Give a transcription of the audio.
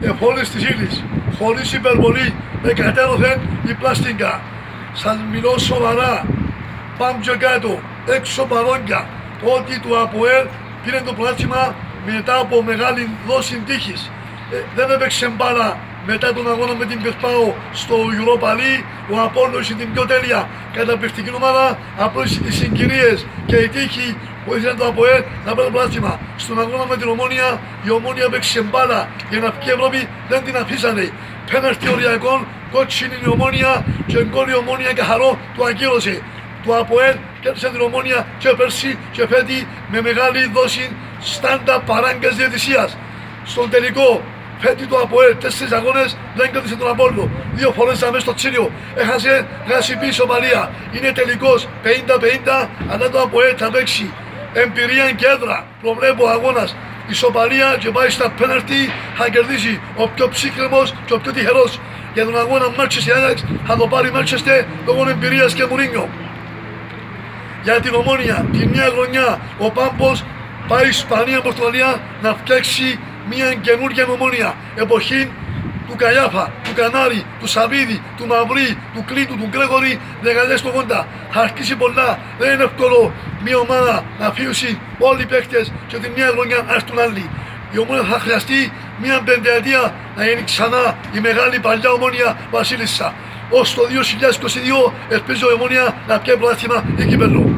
εφόλης της ύλης, χωρίς υπερβολή, με κατέρωθεν η πλάστιγκα. Σας μιλώ σοβαρά, πάμε και κάτω, έξω παρόγια, το ότι του ΑΠΟΕΛ πήρε το πλάτσιμα μετά από μεγάλη δόση τύχης. Δεν έπαιξε μπάλα μετά τον αγώνα με την Πεσπάο στο Europa League, ο Απόλλωνας είναι την πιο τέλεια καταπληκτική ομάδα, απλώς οι συγκυρίες και η τύχη που ήθελε το ΑΠΟΕΛ να πάρει το πλάτσιμα. Στον αγώνα με την Ομόνια, η Ομόνια έπαιξε μπάλα για να βγει η Ευρώπη, δεν την αφήσανε. Πέναρτη οριακών, κότσινη η Ομόνια και γκολ η Ομόνια καθαρό του ακύρωσε. Το ΑΠΟΕΛ κέρδισε την Ομόνια και πέρσι και φέτη με μεγάλη δόση στάντα παράγκας διαιτησίας. Στον τελικό, φέτη το ΑΠΟΕΛ 4 αγώνες, δεν κέρδισε τον Απόλλωνο. 2 φορές αμέσως στο Τσίριο. Έχασε γασιπή ισοπαλία. Είναι τελικός 50-50, αλλά το ΑΠΟΕΛ θα παίξει εμπειρία και έδρα. Προβλέπω αγώνας ισοπαλία και πάει στα πέναρτη, θα κερδίσει ο πιο ψύχρεμος και ο πιο τυχερός. Για τον αγώνα Manchester Ajax θα το πάρει Manchester λόγω εμπειρίας και Μουρίνιο. Για την Ομόνια, τη μια χρονιά ο Πάμπος πάει Ισπανία, Πορτογαλία να φτιάξει μια καινούργια Ομόνια. Εποχή του Καλιάφα, του Κανάρη, του Σαββίδη, του Μαυρί, του Κλήτου, του Γκρέγορη, δεκαετίες του 80. Θα αρχίσει πολλά. Δεν είναι εύκολο μια ομάδα να φύγει όλοι οι παίκτες και την μια χρονιά να έρθουν άλλοι. Η Ομόνια θα χρειαστεί μια πενταετία να γίνει ξανά η μεγάλη παλιά Ομόνια Βασίλισσα. Ως το 2022 ελπίζω η Ομόνια να πιάει πρωτάθλημα ή κύπελλο.